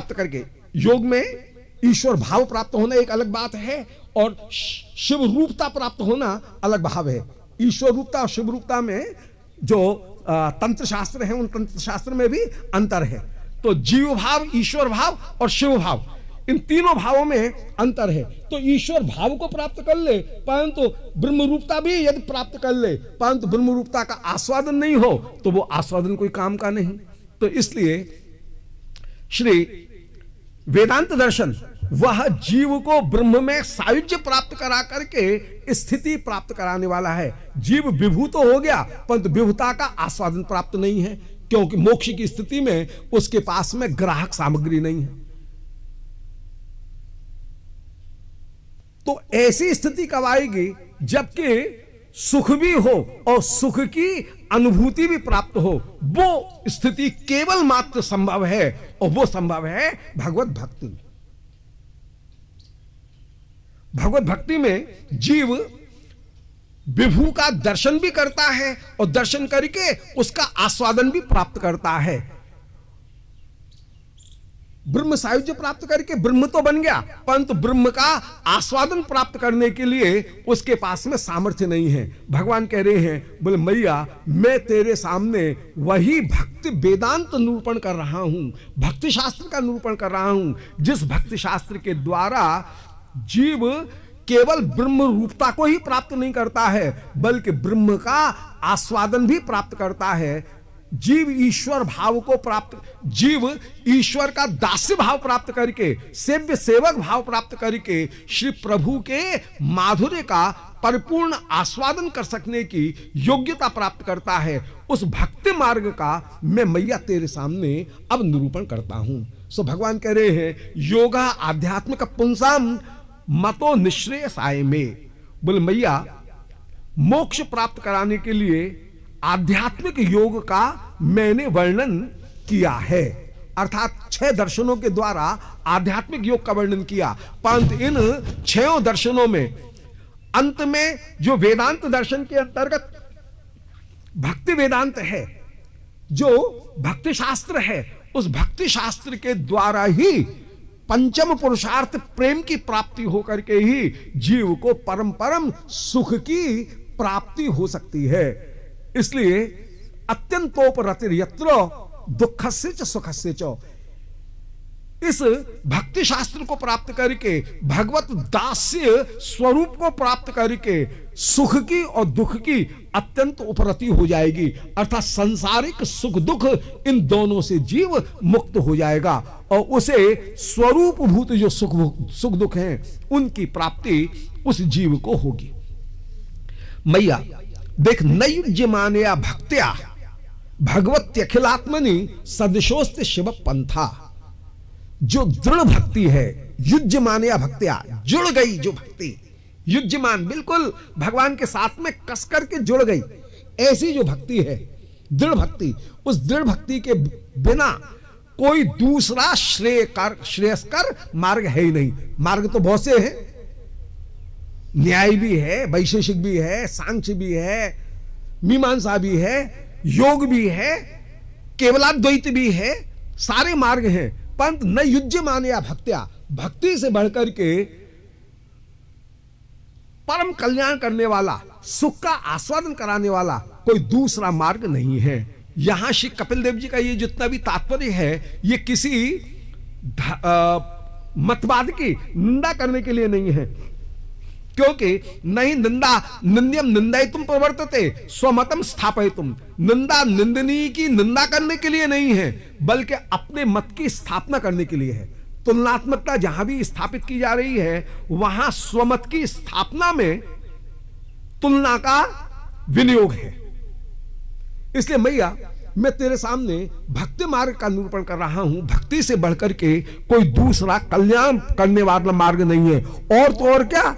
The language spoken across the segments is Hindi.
प्राप्त करके, योग में ईश्वर भाव प्राप्त होना एक अलग बात है और शिव रूपता प्राप्त होना अलग भाव है। ईश्वर रूपता और शिव रूपता में जो तंत्र शास्त्र है, उन तंत्र शास्त्र में भी अंतर है। तो जीव भाव, ईश्वर भाव और शिव भाव, इन तीनों भावों में अंतर है। तो ईश्वर भाव को प्राप्त कर ले, परंतु ब्रह्म रूपता भी यदि प्राप्त कर ले, परंतु ब्रह्म रूपता का आस्वादन नहीं हो तो वो आस्वादन कोई काम का नहीं। तो इसलिए श्री वेदांत दर्शन वह जीव को ब्रह्म में सायुज्य प्राप्त करा करके स्थिति प्राप्त कराने वाला है। जीव विभू तो हो गया, परंतु विभुता का आस्वादन प्राप्त नहीं है, क्योंकि मोक्ष की स्थिति में उसके पास में ग्राहक सामग्री नहीं है। तो ऐसी स्थिति कब आएगी जबकि सुख भी हो और सुख की अनुभूति भी प्राप्त हो। वो स्थिति केवल मात्र संभव है और वो संभव है भगवत भक्ति में। भगवत भक्ति में जीव विभू का दर्शन भी करता है और दर्शन करके उसका आस्वादन भी प्राप्त करता है। ब्रह्म सायुज्य प्राप्त करके ब्रह्म तो बन गया, परंतु ब्रह्म का आस्वादन प्राप्त करने के लिए उसके पास में सामर्थ्य नहीं है। भगवान कह रहे हैं, बोले मैया मैं तेरे सामने वही भक्ति वेदांत निरूपण कर रहा हूं, भक्ति शास्त्र का निरूपण कर रहा हूं, जिस भक्ति शास्त्र के द्वारा जीव केवल ब्रह्म रूपता को ही प्राप्त नहीं करता है, बल्कि ब्रह्म का आस्वादन भी प्राप्त करता है। जीव ईश्वर भाव को प्राप्त, जीव ईश्वर का दास्य भाव प्राप्त करके, सेव्य सेवक भाव प्राप्त करके श्री प्रभु के माधुर्य का परिपूर्ण आस्वादन कर सकने की योग्यता प्राप्त करता है। उस भक्ति मार्ग का मैं मैया तेरे सामने अब निरूपण करता हूं। सो भगवान कह रहे हैं, योगा आध्यात्मिक पुंसाम मतो निश्रेयसाय में। बोले मैया मोक्ष प्राप्त कराने के लिए आध्यात्मिक योग का मैंने वर्णन किया है, अर्थात 6 दर्शनों के द्वारा आध्यात्मिक योग का वर्णन किया। परंतु इन 6 दर्शनों में अंत में जो वेदांत दर्शन के अंतर्गत भक्ति वेदांत है, जो भक्ति शास्त्र है, उस भक्ति शास्त्र के द्वारा ही पंचम पुरुषार्थ प्रेम की प्राप्ति होकर के ही जीव को परम परम सुख की प्राप्ति हो सकती है। इसलिए अत्यंतोपरतिर यत्र दुःखस्य च सुखस्य च, इस भक्ति शास्त्र को प्राप्त करके, भगवत दास्य स्वरूप को प्राप्त करके सुख की और दुख की अत्यंत उपरति हो जाएगी, अर्थात सांसारिक सुख दुख इन दोनों से जीव मुक्त हो जाएगा और उसे स्वरूप भूत जो सुख दुख हैं उनकी प्राप्ति उस जीव को होगी। मैया देख, नयुज्यमानया भक्त्या भगवत्यखिलात्मनि सदृशोस्ते शिव पंथा। जो दृढ़ भक्ति है, युज्यमानया भक्त्या, जुड़ गई जो भक्ति, युज्यमान बिल्कुल भगवान के साथ में कस करके जुड़ गई, ऐसी जो भक्ति है दृढ़ भक्ति, उस दृढ़ भक्ति के बिना कोई दूसरा श्रेयस्कर मार्ग है ही नहीं। मार्ग तो बहुत से हैं, न्याय भी है, वैशेषिक भी है, सांख्य भी है, मीमांसा भी है, योग भी है, केवलाद्वैत भी है, सारे मार्ग हैं। परंतु न युज्यमानया भक्त्या, भक्ति से बढ़कर के परम कल्याण करने वाला, सुख का आस्वादन कराने वाला कोई दूसरा मार्ग नहीं है। यहां श्री कपिल देव जी का ये जितना भी तात्पर्य है, ये किसी मतवाद की निंदा करने के लिए नहीं है, क्योंकि नहीं निंद्यम निंदयितुम प्रवर्तते स्वमतम स्थापयितुम, निंदा निंदनीय की निंदा करने के लिए नहीं है, बल्कि अपने मत की स्थापना करने के लिए है। तुलनात्मकता जहां भी स्थापित की जा रही है, वहां स्वमत की स्थापना में तुलना का विनियोग है। इसलिए मैया मैं तेरे सामने भक्ति मार्ग का निरूपण कर रहा हूं। भक्ति से बढ़कर के कोई दूसरा कल्याण करने वाला मार्ग नहीं है। और तो और क्या,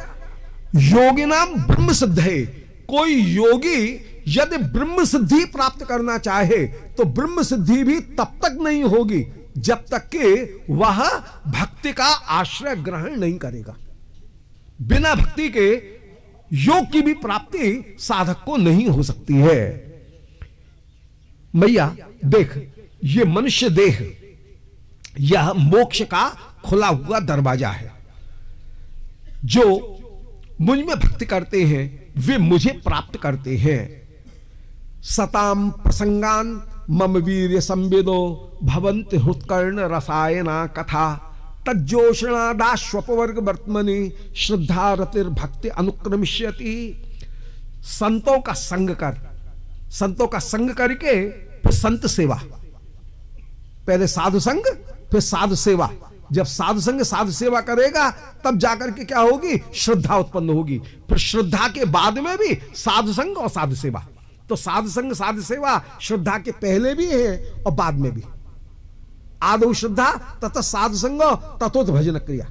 योगी नाम ब्रह्म सिद्ध है। कोई योगी यदि ब्रह्म सिद्धि प्राप्त करना चाहे तो ब्रह्म सिद्धि भी तब तक नहीं होगी जब तक कि वह भक्ति का आश्रय ग्रहण नहीं करेगा। बिना भक्ति के योग की भी प्राप्ति साधक को नहीं हो सकती है। मैया देख, ये मनुष्य देह यह मोक्ष का खुला हुआ दरवाजा है। जो मुझ में भक्ति करते हैं वे मुझे प्राप्त करते हैं। सताम प्रसंगान मम वीर्य संवेदो भवन्ति हृत्कर्ण रसायना कथा तज्जोषणादाश्वपवर्ग वर्तमनि श्रद्धा रतिर भक्ति अनुक्रमिष्यति। संतों का संग कर, संतों का संग करके फिर संत सेवा, पहले साधु संग फिर साधु सेवा। जब साधु संग साधु सेवा करेगा तब जाकर के क्या होगी, श्रद्धा उत्पन्न होगी। फिर श्रद्धा के बाद में भी साधु संग और साधु सेवा। तो साधु संग साधु सेवा श्रद्धा के पहले भी है और बाद में भी। आदौ श्रद्धा तथा साधु संग तथोत भजन क्रिया।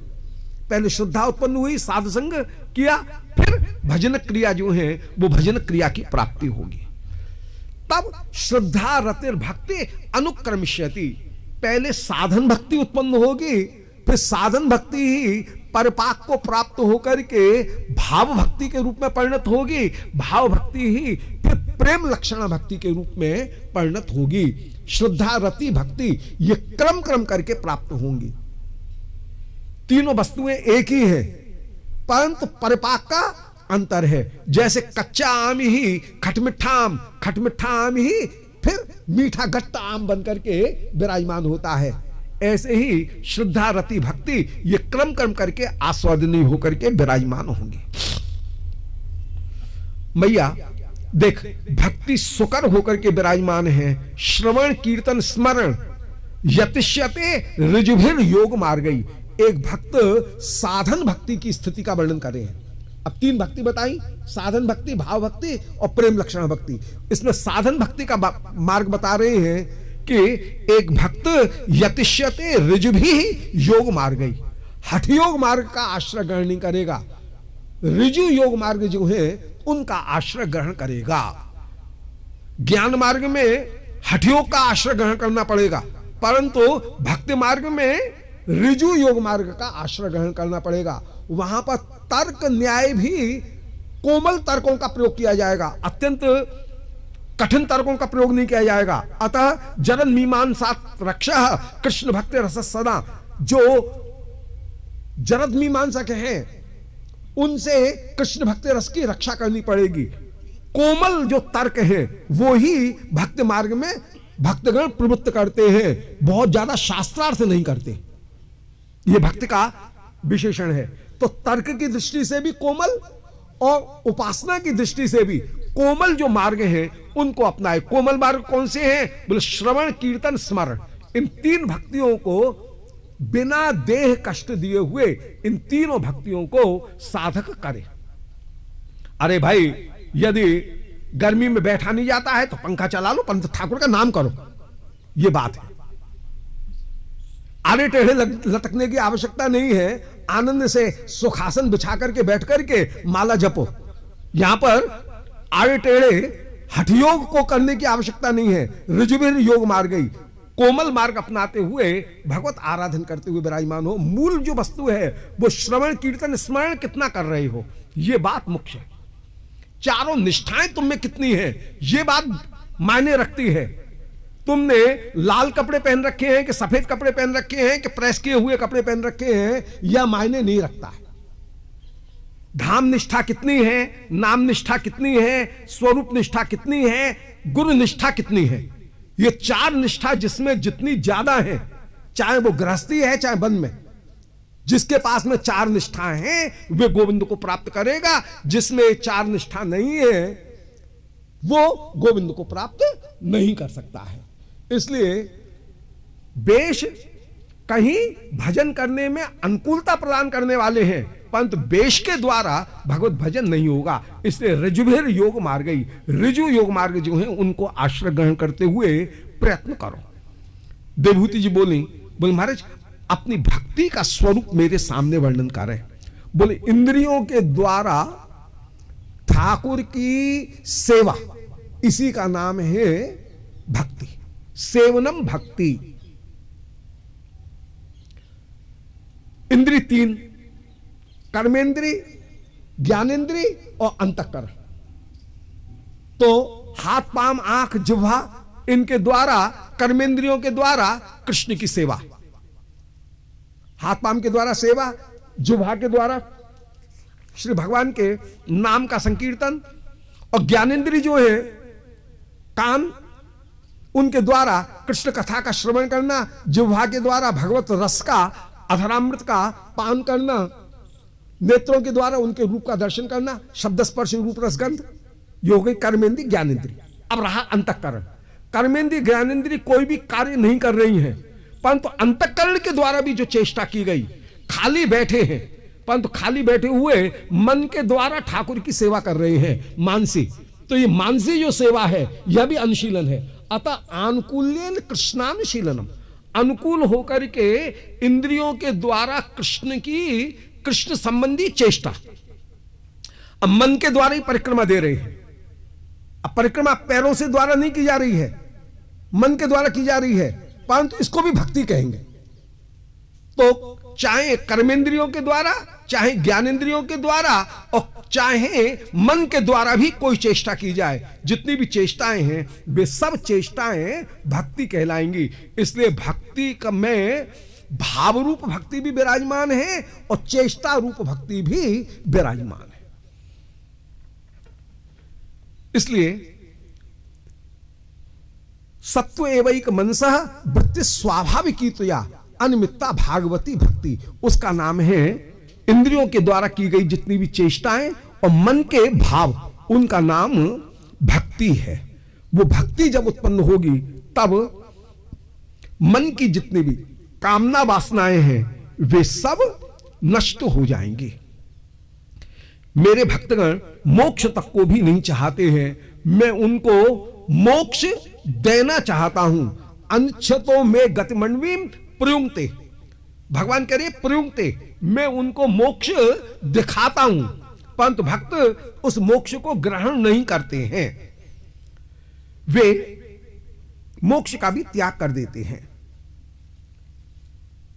पहले श्रद्धा उत्पन्न हुई, साधु संग किया, फिर भजन क्रिया जो है वो भजन क्रिया की प्राप्ति होगी। तब श्रद्धा रतिर भक्ति अनुक्रमिष्यति। पहले साधन भक्ति उत्पन्न होगी, फिर साधन भक्ति ही परिपाक को प्राप्त होकर के भाव भक्ति के रूप में परिणत होगी। भाव भक्ति ही फिर प्रेम लक्षणा भक्ति के रूप में परिणत होगी। श्रद्धा रति भक्ति ये क्रम क्रम करके प्राप्त होंगी। तीनों वस्तुएं एक ही है परंतु परिपाक का अंतर है। जैसे कच्चा आम ही खटमिठा आम, खटमिठा आम ही फिर मीठा गट्टा आम बनकर के विराजमान होता है, ऐसे ही श्रद्धा रति भक्ति ये क्रम क्रम करके आस्वादनीय होकर के विराजमान होंगी। मैया देख, भक्ति सुकर होकर के विराजमान है। श्रवण कीर्तन स्मरण यतिष्यते ऋजुभिर योग मार्गई। एक भक्त साधन भक्ति की स्थिति का वर्णन कर रहे हैं। अब तीन भक्ति बताई, साधन भक्ति, भाव भक्ति और प्रेम लक्षण भक्ति। इसमें साधन भक्ति का मार्ग बता रहे हैं कि एक भक्त यतिष्यते ऋजुभि योग मार्गई, हठ योग मार्ग का आश्रय ग्रहण नहीं करेगा, ऋजु योग मार्ग जो है उनका आश्रय ग्रहण करेगा। ज्ञान मार्ग में हठ योग का आश्रय ग्रहण करना पड़ेगा, परंतु भक्ति मार्ग में ऋजु योग मार्ग का आश्रय ग्रहण करना पड़ेगा। वहां पर तर्क न्याय भी कोमल तर्कों का प्रयोग किया जाएगा, अत्यंत कठिन तर्कों का प्रयोग नहीं किया जाएगा। अतः जरन मीमांसा रक्षा कृष्ण भक्ति रस सदा। जो जरद मीमांसा के हैं उनसे कृष्ण भक्ति रस की रक्षा करनी पड़ेगी। कोमल जो तर्क है वो ही भक्ति मार्ग में भक्तगण प्रवृत्त करते हैं, बहुत ज्यादा शास्त्रार्थ नहीं करते। ये भक्ति का विशेषण है। तो तर्क की दृष्टि से भी कोमल और उपासना की दृष्टि से भी कोमल जो मार्ग हैं उनको अपनाए। कोमल मार्ग कौन से हैं? बोले श्रवण कीर्तन स्मरण। इन तीन भक्तियों को बिना देह कष्ट दिए हुए इन तीनों भक्तियों को साधक करे। अरे भाई, यदि गर्मी में बैठा नहीं जाता है तो पंखा चला लो, पंत ठाकुर का नाम करो, ये बात है। आड़े टेढ़े लटकने की आवश्यकता नहीं है। आनंद से सुखासन बिछा करके बैठ करके माला जपो। यहां पर आड़े टेढ़े हठयोग को करने की आवश्यकता नहीं है। ऋजुभिर योग मार गई, कोमल मार्ग अपनाते हुए भगवत आराधन करते हुए विराजमान हो। मूल जो वस्तु है वो श्रवण कीर्तन स्मरण कितना कर रहे हो, ये बात मुख्य है। चारों निष्ठाएं तुम में कितनी है, ये बात मायने रखती है। तुमने लाल कपड़े पहन रखे हैं कि सफेद कपड़े पहन रखे हैं कि प्रेस किए हुए कपड़े पहन रखे हैं, यह मायने नहीं रखता है। धाम निष्ठा कितनी है, नाम निष्ठा कितनी है, स्वरूप निष्ठा कितनी है, गुरु निष्ठा कितनी है, ये चार निष्ठा जिसमें जितनी ज्यादा है, चाहे वो गृहस्थी है चाहे वन में, जिसके पास में चार निष्ठाएं हैं वे गोविंद को प्राप्त करेगा। जिसमें चार निष्ठा नहीं है वो गोविंद को प्राप्त नहीं कर सकता है। इसलिए वेश कहीं भजन करने में अनुकूलता प्रदान करने वाले हैं, परंतु वेश के द्वारा भगवत भजन नहीं होगा। इसलिए ऋजुभिर योग मार्ग, ऋजु योग मार्ग जो है उनको आश्रय ग्रहण करते हुए प्रयत्न करो। देवभूति जी बोले महाराज अपनी भक्ति का स्वरूप मेरे सामने वर्णन करें। बोले इंद्रियों के द्वारा ठाकुर की सेवा, इसी का नाम है भक्ति। सेवनम भक्ति। इंद्री तीन, कर्मेंद्री, ज्ञानेंद्री और अंतःकरण। तो हाथ पांव आंख जिह्वा इनके द्वारा, कर्मेंद्रियों के द्वारा कृष्ण की सेवा, हाथ पाम के द्वारा सेवा, जिह्वा के द्वारा श्री भगवान के नाम का संकीर्तन, और ज्ञानेंद्रिय जो है कान, उनके द्वारा कृष्ण कथा का श्रवण करना, जिह्वा के द्वारा भगवत रस का, अधरामृत का पान करना, नेत्रों के द्वारा उनके रूप का दर्शन करना, शब्द स्पर्श रूप रसगंध, ये हो गई कर्मेंद्रिय ज्ञानेंद्रिय। अब रहा अंतःकरण। कर्मेंद्रिय ज्ञानेंद्रिय कोई भी कार्य नहीं कर रही हैं, परंतु अंतःकरण के द्वारा भी जो चेष्टा की गई, खाली बैठे हैं परंतु खाली बैठे हुए मन के द्वारा ठाकुर की सेवा कर रहे हैं, मानसी। तो ये मानसी जो सेवा है यह भी अनुशीलन है। अतः आनुकूल्येन कृष्णानुशीलनम, अनुकूल होकर के इंद्रियों के द्वारा कृष्ण की, कृष्ण संबंधी चेष्टा। अब मन के द्वारा ही परिक्रमा दे रहे हैं। अब परिक्रमा पैरों से द्वारा नहीं की जा रही है, मन के द्वारा की जा रही है, परंतु इसको भी भक्ति कहेंगे। तो चाहे कर्मेंद्रियों के द्वारा, चाहे ज्ञानेंद्रियों के द्वारा, और चाहे मन के द्वारा भी कोई चेष्टा की जाए, जितनी भी चेष्टाएं हैं वे सब चेष्टाएं भक्ति कहलाएंगी। इसलिए भक्ति का में भाव रूप भक्ति भी विराजमान है और चेष्टा रूप भक्ति भी विराजमान है। इसलिए सत्व एवैक मनसः वृत्ति स्वाभाविकीतया अनिमित्ता भागवती भक्ति, उसका नाम है इंद्रियों के द्वारा की गई जितनी भी चेष्टाएं और मन के भाव, उनका नाम भक्ति है। वो भक्ति जब उत्पन्न होगी तब मन की जितनी भी कामना वासनाएं हैं वे सब नष्ट हो जाएंगी। मेरे भक्तगण मोक्ष तक को भी नहीं चाहते हैं, मैं उनको मोक्ष देना चाहता हूं। अंशतो में गतिमंडवीम प्रयुंक्ते, भगवान कह रहे प्रयुंक्ते, मैं उनको मोक्ष दिखाता हूं, परंतु भक्त उस मोक्ष को ग्रहण नहीं करते हैं, वे मोक्ष का भी त्याग कर देते हैं।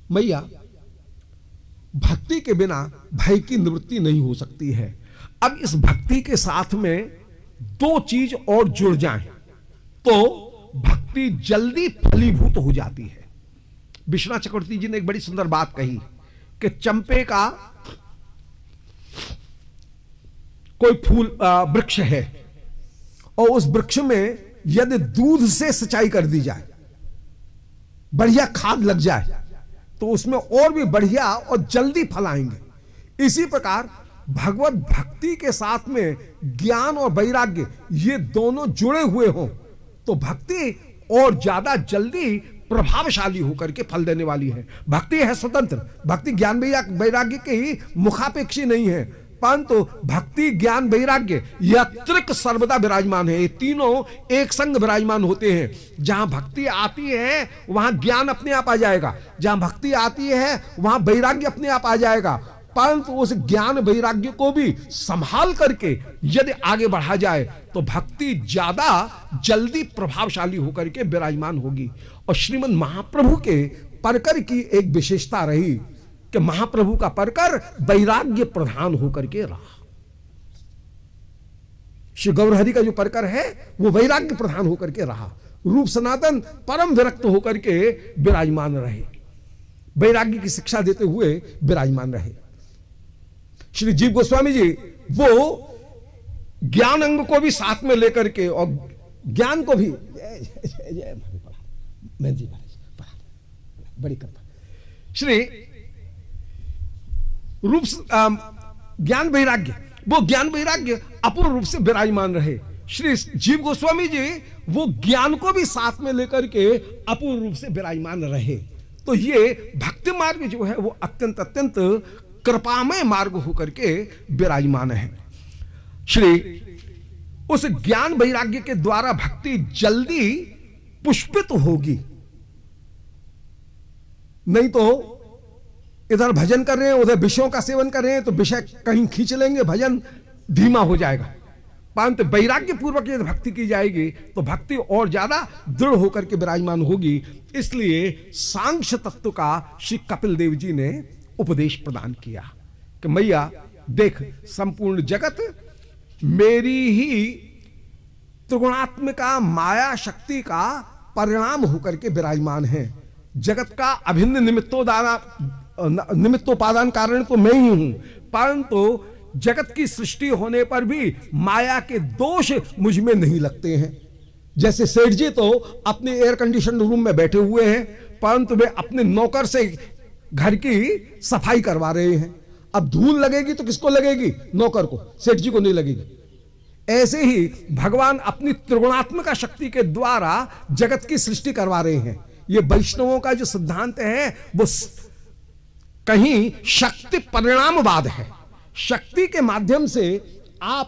मैया, भक्ति के बिना भय की निवृत्ति नहीं हो सकती है। अब इस भक्ति के साथ में दो चीज और जुड़ जाएं तो भक्ति जल्दी फलीभूत हो जाती है। विश्वनाथ चक्रवर्ती जी ने एक बड़ी सुंदर बात कही कि चंपे का कोई फूल वृक्ष है और उस वृक्ष में यदि दूध से सिंचाई कर दी जाए, बढ़िया खाद लग जाए, तो उसमें और भी बढ़िया और जल्दी फल आएंगे। इसी प्रकार भगवत भक्ति के साथ में ज्ञान और वैराग्य ये दोनों जुड़े हुए हों तो भक्ति और ज्यादा जल्दी प्रभावशाली होकर के फल देने वाली है। भक्ति है स्वतंत्र, भक्ति ज्ञान वैराग्य के ही मुखापेक्षी नहीं है, परंतु भक्ति ज्ञान वैराग्य यह त्रिक सर्वदा विराजमान है। ये तीनों एक संग विराजमान होते हैं। जहां भक्ति आती है वहां ज्ञान अपने आप आ जाएगा, जहां भक्ति आती है वहां वैराग्य अपने आप आ जाएगा, परंतु उस ज्ञान वैराग्य को भी संभाल करके यदि आगे बढ़ा जाए तो भक्ति ज्यादा जल्दी प्रभावशाली होकर के विराजमान होगी। और श्रीमद् महाप्रभु के परकर की एक विशेषता रही कि महाप्रभु का परकर वैराग्य प्रधान होकर के रहा। श्री गौरहरि का जो परकर है वो वैराग्य प्रधान होकर के रहा। रूप सनातन परम विरक्त होकर के विराजमान रहे, वैराग्य की शिक्षा देते हुए विराजमान रहे। श्री जीव गोस्वामी जी वो ज्ञान अंग को भी साथ में लेकर के और ज्ञान को भी बड़ी कृपा, श्री रूप ज्ञान वैराग्य, वो ज्ञान वैराग्य अपूर्ण रूप से विराजमान रहे। श्री जीव गोस्वामी जी वो ज्ञान को भी साथ में लेकर के अपूर्ण रूप से विराजमान रहे। तो ये भक्ति मार्ग जो है वो अत्यंत अत्यंत कृपामय मार्ग होकर के विराजमान है। श्री उस ज्ञान वैराग्य के द्वारा भक्ति जल्दी पुष्पित होगी, नहीं तो इधर भजन कर रहे हैं उधर विषयों का सेवन कर रहे हैं तो विषय कहीं खींच लेंगे, भजन धीमा हो जाएगा। परंतु वैराग्य पूर्वक यदि भक्ति की जाएगी तो भक्ति और ज्यादा दृढ़ होकर के विराजमान होगी। इसलिए सांख्य तत्व का श्री कपिल देव जी ने उपदेश प्रदान किया कि मैया देख, संपूर्ण जगत मेरी ही त्रिगुणात्मिका माया शक्ति का परिणाम होकर के विराजमान है। जगत का अभिन्न निमित्तोपादान कारण तो मैं ही हूं, परंतु जगत की सृष्टि होने पर भी माया के दोष मुझ में नहीं लगते हैं। जैसे सेठ जी तो अपने एयर कंडीशन रूम में बैठे हुए हैं, परंतु वे अपने नौकर से घर की सफाई करवा रहे हैं। अब धूल लगेगी तो किसको लगेगी? नौकर को, सेठ जी को नहीं लगेगी। ऐसे ही भगवान अपनी त्रिगुणात्मक शक्ति के द्वारा जगत की सृष्टि करवा रहे हैं। ये वैष्णवों का जो सिद्धांत है वो कहीं शक्ति परिणामवाद है। शक्ति के माध्यम से आप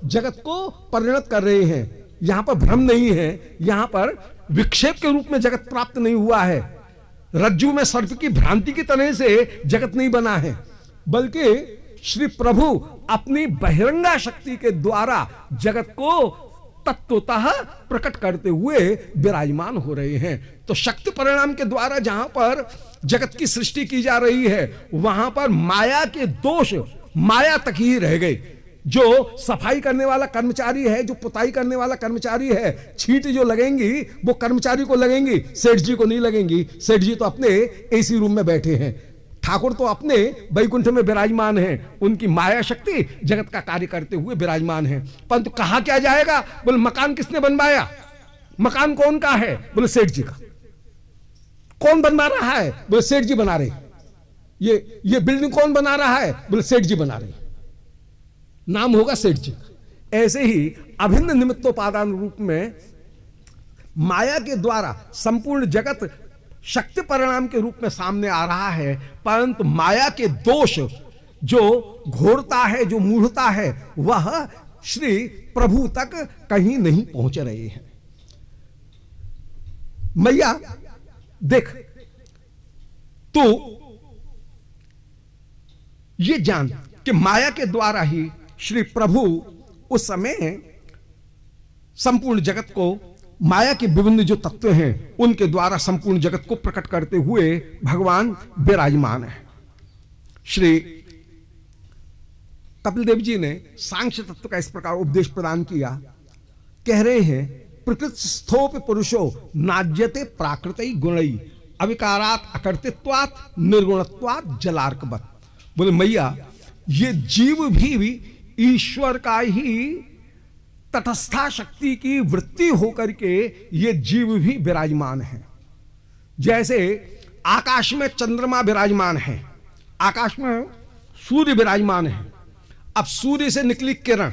जगत को परिणत कर रहे हैं। यहां पर भ्रम नहीं है, यहां पर विक्षेप के रूप में जगत प्राप्त नहीं हुआ है। रज्जू में सर्प की भ्रांति की तरह से जगत नहीं बना है, बल्कि श्री प्रभु अपनी बहिरंगा शक्ति के द्वारा जगत को तत्वतः प्रकट करते हुए विराजमान हो रहे हैं। तो शक्ति परिणाम के द्वारा जहां पर जगत की सृष्टि की जा रही है, वहां पर माया के दोष माया तक ही रह गए। जो सफाई करने वाला कर्मचारी है, जो पुताई करने वाला कर्मचारी है, छींट जो लगेंगी वो कर्मचारी को लगेंगी, सेठ जी को नहीं लगेंगी। सेठ जी तो अपने एसी रूम में बैठे हैं, ठाकुर तो अपने वैकुंठ में विराजमान हैं। उनकी माया शक्ति जगत का कार्य करते हुए विराजमान है। परंतु कहा क्या जाएगा? बोले मकान किसने बनवाया? मकान कौन का है? बोले सेठ जी का। कौन बनवा रहा है? बोले सेठ जी बना रहे। ये बिल्डिंग कौन बना रहा है? बोले सेठ जी बना रहे। नाम होगा सेठ जी। ऐसे ही अभिन्न निमित्तोपादान रूप में माया के द्वारा संपूर्ण जगत शक्ति परिणाम के रूप में सामने आ रहा है, परंतु माया के दोष जो घोरता है, जो मूढ़ता है, वह श्री प्रभु तक कहीं नहीं पहुंच रहे हैं। मैया देख, तो ये जान कि माया के द्वारा ही श्री प्रभु उस समय संपूर्ण जगत को, माया के विभिन्न जो तत्व हैं उनके द्वारा संपूर्ण जगत को प्रकट करते हुए भगवान विराजमान है। श्री कपिल देव जी ने सांख्य तत्व का इस प्रकार उपदेश प्रदान किया। कह रहे हैं प्रकृति स्थोप पुरुषो नाज्यते प्राकृतिक गुणई अविकारात अकर्तृत्वात् निर्गुणत्वात् जलार्कवत्। बोले मैया, ये जीव भी ईश्वर का ही तटस्था शक्ति की वृत्ति होकर के ये जीव भी विराजमान है। जैसे आकाश में चंद्रमा विराजमान है, आकाश में सूर्य विराजमान है। अब सूर्य से निकली किरण,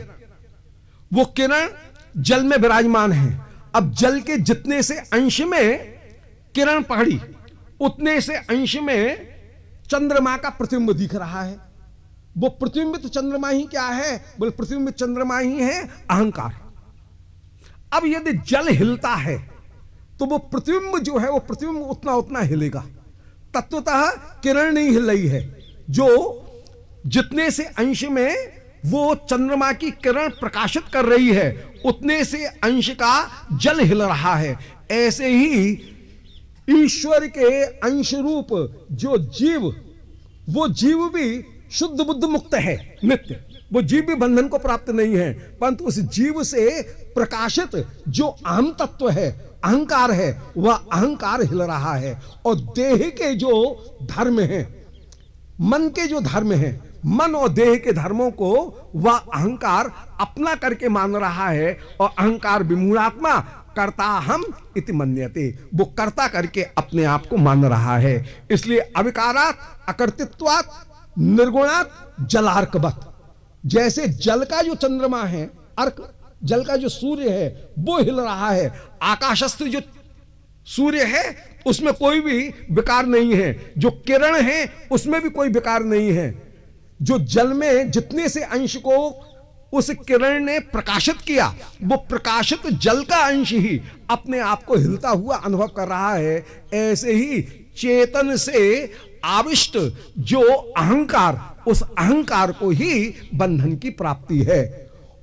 वो किरण जल में विराजमान है। अब जल के जितने से अंश में किरण पड़ी, उतने से अंश में चंद्रमा का प्रतिबिंब दिख रहा है। वो प्रतिबिंबित चंद्रमा ही क्या है? बोले प्रतिबिंबित चंद्रमा ही है अहंकार। अब यदि जल हिलता है तो वो प्रतिबिंब जो है वो प्रतिबिंब उतना उतना हिलेगा। तत्वतः किरण नहीं हिल रही है, जो जितने से अंश में वो चंद्रमा की किरण प्रकाशित कर रही है, उतने से अंश का जल हिल रहा है। ऐसे ही ईश्वर के अंश रूप जो जीव, वो जीव भी शुद्ध बुद्ध मुक्त है, नित्य। वो जीव भी बंधन को प्राप्त नहीं है, परंतु उस जीव से प्रकाशित जो अहम तत्व है, अहंकार है, वह अहंकार हिल रहा है। और देह के जो धर्म हैं, मन के जो धर्म हैं, मन और देह के धर्मों को वह अहंकार अपना करके मान रहा है। और अहंकार विमूढ़ात्मा कर्ता हम इति मन्यते, वो कर्ता करके अपने आप को मान रहा है। इसलिए अविकारात अकर्तृत्वात् निर्गुणात् जलार्कवत्। जैसे जल का जो चंद्रमा है, अर्क, जल का जो सूर्य है वो हिल रहा है। आकाशस्थ जो सूर्य है उसमें कोई भी विकार नहीं है, जो किरण है उसमें भी कोई विकार नहीं है। जो जल में जितने से अंश को उस किरण ने प्रकाशित किया, वो प्रकाशित जल का अंश ही अपने आप को हिलता हुआ अनुभव कर रहा है। ऐसे ही चेतन से आविष्ट जो अहंकार, उस अहंकार को ही बंधन की प्राप्ति है।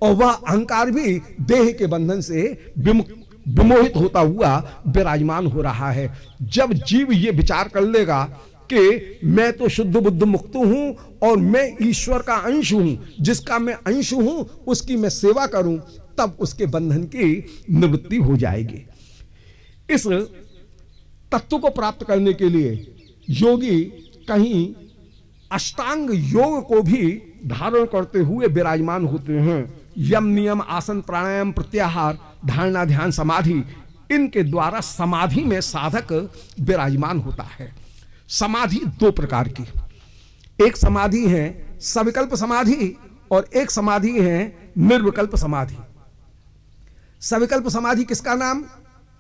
और वह अहंकार भी देह के बंधन से विमोहित होता हुआ विराजमान हो रहा है। जब जीव ये विचार कर लेगा कि मैं तो शुद्ध बुद्ध मुक्त हूं और मैं ईश्वर का अंश हूं, जिसका मैं अंश हूं उसकी मैं सेवा करूं, तब उसके बंधन की निवृत्ति हो जाएगी। इस तत्व को प्राप्त करने के लिए योगी कहीं अष्टांग योग को भी धारण करते हुए विराजमान होते हैं। यम नियम आसन प्राणायाम प्रत्याहार धारणा ध्यान समाधि, इनके द्वारा समाधि में साधक विराजमान होता है। समाधि दो प्रकार की, एक समाधि है सविकल्प समाधि और एक समाधि है निर्विकल्प समाधि। सविकल्प समाधि किसका नाम?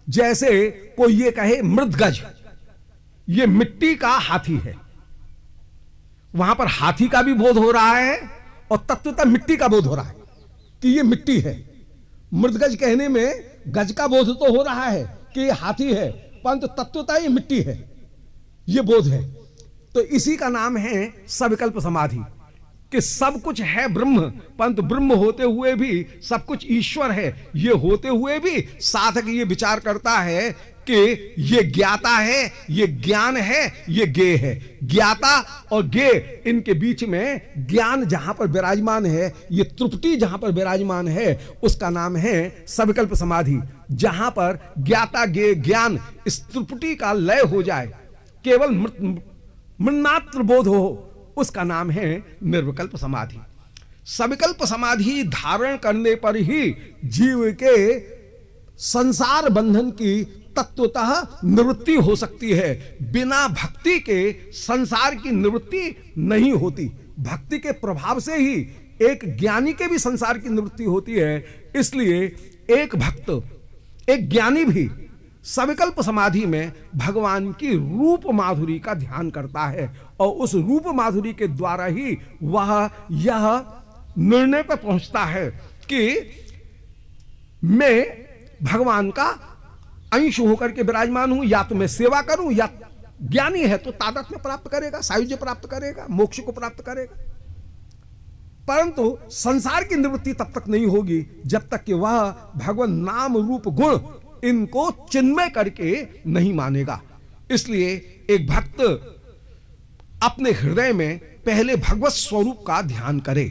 जैसे कोई ये कहे मृदगज, ये मिट्टी का हाथी है, वहां पर हाथी का भी बोध हो रहा है और तत्वतः मिट्टी का बोध हो रहा है कि ये मिट्टी है। मृदगज कहने में गज का बोध तो हो रहा है कि ये हाथी है, परंतु तत्वतः ये मिट्टी है, ये बोध है। तो इसी का नाम है सविकल्प समाधि, कि सब कुछ है ब्रह्म, परंतु ब्रह्म होते हुए भी सब कुछ ईश्वर है, ये होते हुए भी साधक ये विचार करता है कि ये ज्ञाता है, ये ज्ञान है, ये ज्ञेय है। ज्ञाता और ज्ञेय, इनके बीच में ज्ञान जहां पर विराजमान है, ये त्रुटि जहां पर विराजमान है, उसका नाम है सविकल्प समाधि। जहां पर ज्ञाता ज्ञेय ज्ञान इस त्रुटि का लय हो जाए, केवल मृन्मात्र बोध हो, उसका नाम है निर्विकल्प समाधि। सविकल्प समाधि धारण करने पर ही जीव के संसार बंधन की तत्वतः निवृत्ति हो सकती है। बिना भक्ति के संसार की निवृत्ति नहीं होती। भक्ति के प्रभाव से ही एक ज्ञानी के भी संसार की निवृत्ति होती है। इसलिए एक भक्त, एक ज्ञानी भी सविकल्प समाधि में भगवान की रूप माधुरी का ध्यान करता है और उस रूप माधुरी के द्वारा ही वह यह निर्णय पर पहुंचता है कि मैं भगवान का अंश होकर के विराजमान हूं, या तो मैं सेवा करूं, या ज्ञानी है तो तादात्म्य प्राप्त करेगा, सायुज्य प्राप्त करेगा, मोक्ष को प्राप्त करेगा। परंतु संसार की निवृत्ति तब तक नहीं होगी जब तक कि वह भगवान नाम रूप गुण इनको चिन्मय करके नहीं मानेगा। इसलिए एक भक्त अपने हृदय में पहले भगवत स्वरूप का ध्यान करे।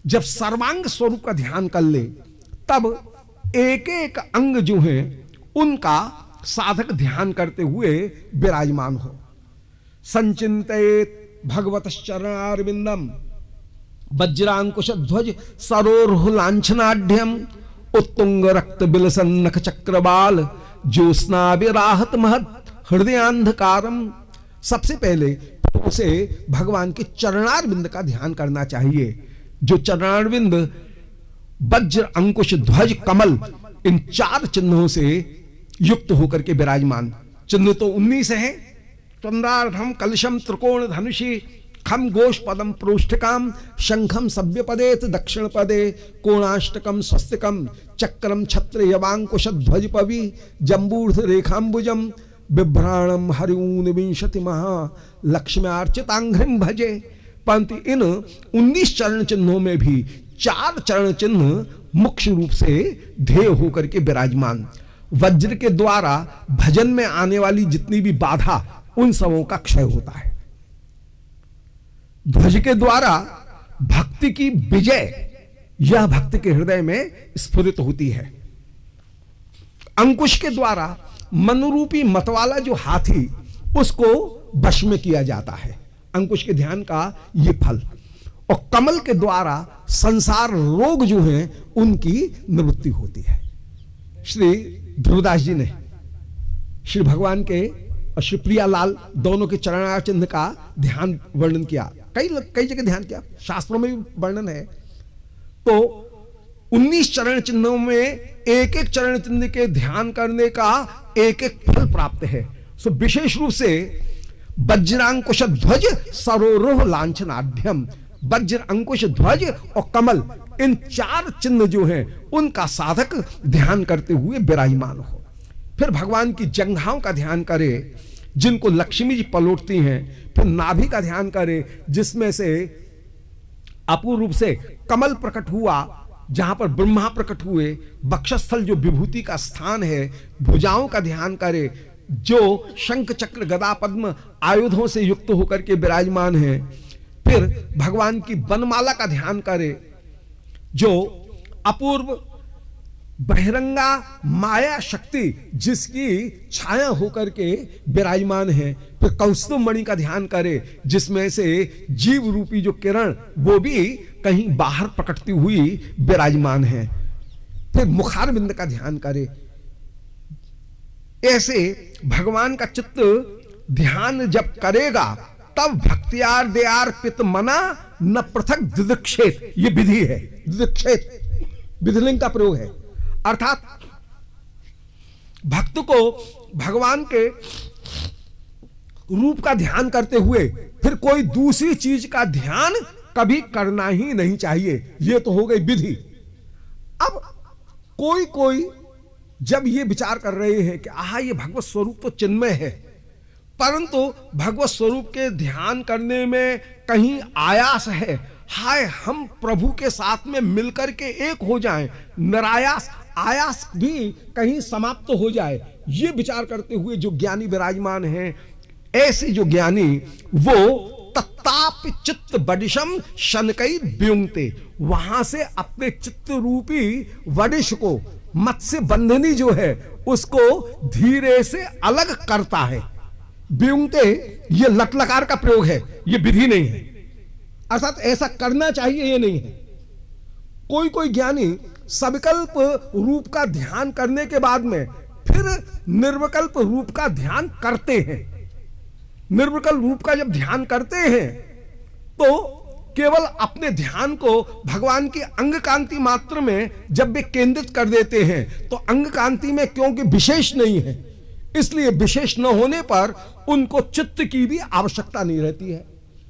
जब सर्वांग स्वरूप का ध्यान कर ले, तब एक एक अंग जो है उनका साधक ध्यान करते हुए विराजमान हो। संचिंतेत भगवत चरणारविंदम वज्रांकुश ध्वज सरोरुह लांछनाढ्यम उत्तुंग रक्त बिलसन नख चक्रबाल ज्योत्स्ना विराहत महत हृदयांधकारम। सबसे पहले उसे भगवान के चरणारविंद का ध्यान करना चाहिए। जो चरणारविंद वज्र अंकुश ध्वज कमल, इन चार चिन्हों से युक्त होकर के विराजमान। चिन्ह तो 19 है। चंद्रार्धम कलशम त्रिकोण धनुषी खम गोष पदम प्रोष्ठकाम शंखम सभ्य पदेत दक्षिण पदे कोणाष्टकम स्वस्तिकम चक्रम छत्र यवांकुश ध्वज पवि जम्बूर्ध रेखांबुजम बिभ्राणम हरिऊन विंशति महा लक्ष्म्यार्चितांघ्रिम भजे। परंतु इन 19 चरण चिन्हों में भी 4 चरण चिन्ह मुख्य रूप से ध्येय होकर के विराजमान। वज्र के द्वारा भजन में आने वाली जितनी भी बाधा, उन सबों का क्षय होता है। ध्वज के द्वारा भक्ति की विजय, यह भक्त के हृदय में स्फुरित होती है। अंकुश के द्वारा मनुरूपी मतवाला जो हाथी, उसको वश में किया जाता है। अंकुश के ध्यान का ये फल। और कमल के द्वारा संसार रोग जो हैं उनकी निवृत्ति होती है। श्री ध्रुवदास जी ने श्री भगवान के और श्री प्रियालाल दोनों के चरणार चिन्ह का ध्यान वर्णन किया। कई जगह ध्यान किया, शास्त्रों में भी वर्णन है। तो 19 चरण चिन्हों में एक एक चरण चिन्ह के ध्यान करने का एक एक फल प्राप्त है। सो विशेष रूप से वज्रांकुश ध्वज सरोरुह लांछनाढ्यम, वज्र अंकुश ध्वज और कमल, इन 4 चिन्ह जो हैं उनका साधक ध्यान करते हुए विराजमान हो। फिर भगवान की जंघाओं का ध्यान करे जिनको लक्ष्मी जी पलोटती हैं। फिर नाभि का ध्यान करे जिसमें से अपूर्व रूप से कमल प्रकट हुआ, जहां पर ब्रह्मा प्रकट हुए। वक्षस्थल जो विभूति का स्थान है। भुजाओं का ध्यान करे जो शंख चक्र गदा पद्म आयुधों से युक्त होकर के विराजमान है। फिर भगवान की वनमाला का ध्यान करे जो अपूर्व बहिरंगा माया शक्ति जिसकी छाया होकर के विराजमान है। फिर कौस्तुभ मणि का ध्यान करे जिसमें से जीव रूपी जो किरण वो भी कहीं बाहर प्रकटती हुई विराजमान है। फिर मुखारविंद का ध्यान करे। ऐसे भगवान का चित्त ध्यान जब करेगा तब भक्तियार दयार पित मना न पृथक दिदक्षेत, ये विधि है। दिदक्षेत विधिलिंग का प्रयोग है, अर्थात भक्त को भगवान के रूप का ध्यान करते हुए फिर कोई दूसरी चीज का ध्यान कभी करना ही नहीं चाहिए। यह तो हो गई विधि। अब कोई जब ये विचार कर रहे हैं कि आहा ये भगवत स्वरूप तो चिन्मय है, परंतु भगवत स्वरूप के ध्यान करने में कहीं आयास है, हाय हम प्रभु के साथ में मिलकर के एक हो जाएं, निरायास आयास भी कहीं समाप्त हो जाए, ये विचार करते हुए जो ज्ञानी विराजमान हैं, ऐसे जो ज्ञानी वो तत्ताप चित्त बडिशम शनकई व्युंगते, वहां से अपने चित्त रूपी वडिश को, मत्स्य बंधनी जो है उसको धीरे से अलग करता है। व्युंगते ये लटलकार का प्रयोग है, ये विधि नहीं है, अर्थात ऐसा करना चाहिए ये नहीं है। कोई ज्ञानी सविकल्प रूप का ध्यान करने के बाद में फिर निर्विकल्प रूप का ध्यान करते हैं। निर्विकल्प रूप का जब ध्यान करते हैं तो केवल अपने ध्यान को भगवान की अंग कांति मात्र में जब वे केंद्रित कर देते हैं तो अंग कांति में क्योंकि विशेष नहीं है, इसलिए विशेष न होने पर उनको चित्त की भी आवश्यकता नहीं रहती है,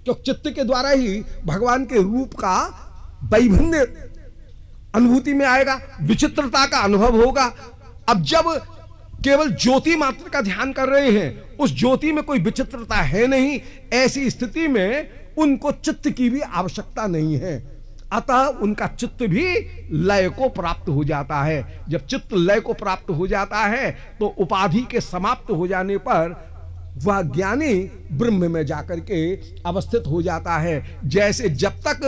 क्योंकि चित्त के द्वारा ही भगवान के रूप का वैभिन्न अनुभूति में आएगा, विचित्रता का अनुभव होगा। अब जब केवल ज्योति मात्र का ध्यान कर रहे हैं, उस ज्योति में कोई विचित्रता है नहीं, ऐसी स्थिति में उनको चित्त की भी आवश्यकता नहीं है, अतः उनका चित्त भी लय को प्राप्त हो जाता है। जब चित्त लय को प्राप्त हो जाता है तो उपाधि के समाप्त हो जाने पर वह ज्ञानी ब्रह्म में जाकर के अवस्थित हो जाता है। जैसे जब तक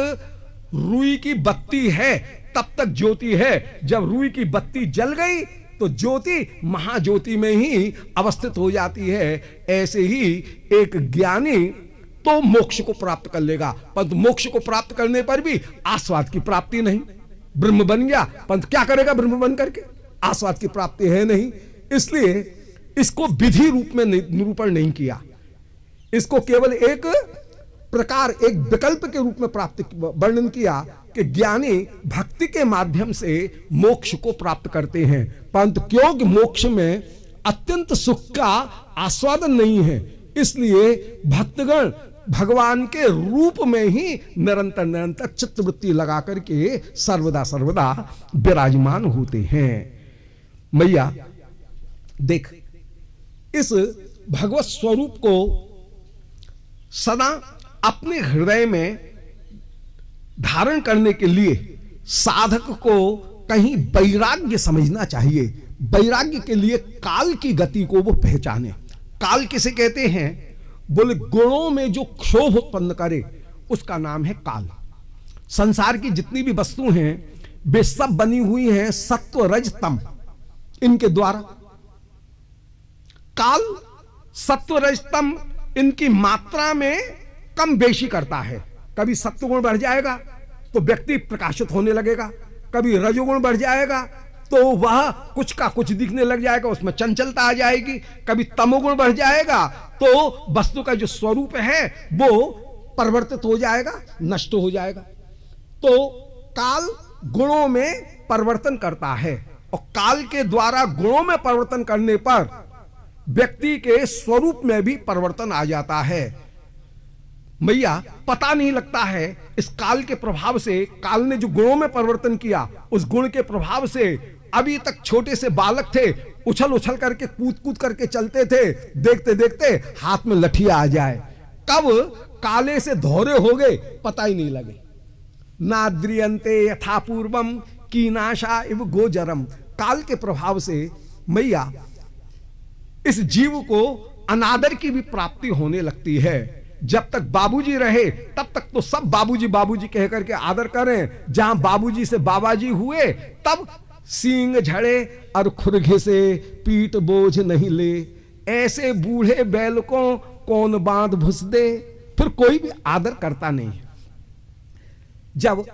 रुई की बत्ती है तब तक ज्योति है, जब रुई की बत्ती जल गई तो ज्योति महाज्योति में ही अवस्थित हो जाती है। ऐसे ही एक ज्ञानी तो मोक्ष को प्राप्त कर लेगा, परंतु मोक्ष को प्राप्त करने पर भी आस्वाद की प्राप्ति नहीं। ब्रह्म बन गया परंतु क्या करेगा ब्रह्म बन करके, आस्वाद की प्राप्ति है नहीं, इसलिए इसको विधि रूप में निरूपण नहीं किया, इसको केवल एक प्रकार, एक विकल्प के रूप में प्राप्त वर्णन किया कि ज्ञानी भक्ति के माध्यम से मोक्ष को प्राप्त करते हैं, परंतु क्योंकि मोक्ष में अत्यंत सुख का आस्वादन नहीं है, इसलिए भक्तगण भगवान के रूप में ही निरंतर निरंतर चित्तवृत्ति लगा करके सर्वदा सर्वदा विराजमान होते हैं। मैया देख, इस भगवत स्वरूप को सदा अपने हृदय में धारण करने के लिए साधक को कहीं वैराग्य समझना चाहिए। वैराग्य के लिए काल की गति को वो पहचाने। काल किसे कहते हैं? बोले गुणों में जो क्षोभ उत्पन्न करे उसका नाम है काल। संसार की जितनी भी वस्तु हैं वे सब बनी हुई हैं सत्व रज तम, इनके द्वारा। काल सत्व रज तम इनकी मात्रा में कम बेशी करता है। कभी सत्वगुण बढ़ जाएगा तो व्यक्ति प्रकाशित होने लगेगा, कभी रजोगुण बढ़ जाएगा तो वह कुछ का कुछ दिखने लग जाएगा, उसमें चंचलता आ जाएगी, कभी तमोगुण बढ़ जाएगा तो वस्तु का जो स्वरूप है वो परिवर्तित हो जाएगा, नष्ट हो जाएगा। तो काल गुणों में परिवर्तन करता है और काल के द्वारा गुणों में परिवर्तन करने पर व्यक्ति के स्वरूप में भी परिवर्तन आ जाता है। मैया पता नहीं लगता है इस काल के प्रभाव से, काल ने जो गुणों में परिवर्तन किया उस गुण के प्रभाव से अभी तक छोटे से बालक थे, उछल उछल करके कूद कूद करके चलते थे, देखते देखते हाथ में लठिया आ जाए, कब काले से धोरे हो गए पता ही नहीं लगे। नाद्रियंते यथा पूर्वम कीनाशा इव गोजरम। काल के प्रभाव से मैया इस जीव को अनादर की भी प्राप्ति होने लगती है। जब तक बाबूजी रहे तब तक तो सब बाबूजी बाबूजी कह करके आदर करें, जहां बाबूजी से बाबाजी हुए तब सींग झड़े और खुरघे से पीठ बोझ नहीं ले, ऐसे बूढ़े बैल को कौन बांध भुस दे। फिर कोई भी आदर करता नहीं। जब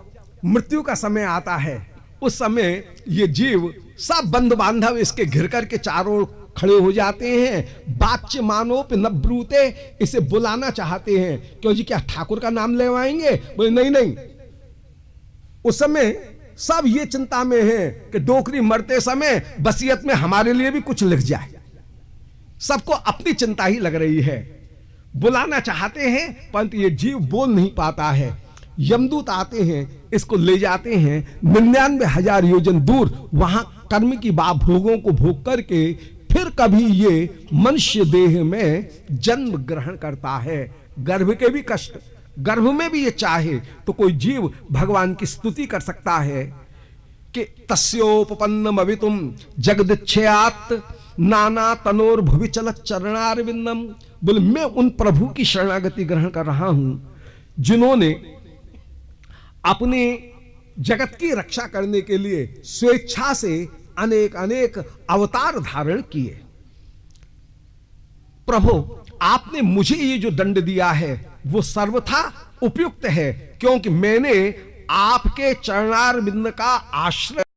मृत्यु का समय आता है उस समय ये जीव सब बंद बांधव इसके घिर करके चारों खड़े हो जाते हैं। बाच्य मानोप न ब्रूते, इसे बुलाना चाहते हैं। क्यों जी, क्या ठाकुर का नाम लेवाएंगे? बोले नहीं नहीं। उस समय सब ये चिंता में है कि डोकरी मरते समय वसीयत में हमारे लिए भी कुछ लिख जाए। सबको अपनी चिंता ही लग रही है। बुलाना चाहते हैं परंतु ये जीव बोल नहीं पाता है। यमदूत आते हैं, इसको ले जाते हैं 99,000 योजन दूर। वहां कर्म की भोगों को भोग करके फिर कभी ये मनुष्य देह में जन्म ग्रहण करता है। गर्भ के भी कष्ट, गर्भ में भी ये चाहे तो कोई जीव भगवान की स्तुति कर सकता है कि तस्योपपन्नम अवितुम जगदिच्छयात् नाना तनोर भुवि चलत चरणारविंदम। बोले मैं उन प्रभु की शरणागति ग्रहण कर रहा हूं जिन्होंने अपने जगत की रक्षा करने के लिए स्वेच्छा से अनेक अनेक अवतार धारण किए। प्रभु आपने मुझे ये जो दंड दिया है वो सर्वथा उपयुक्त है, क्योंकि मैंने आपके चरणारविंद का आश्रय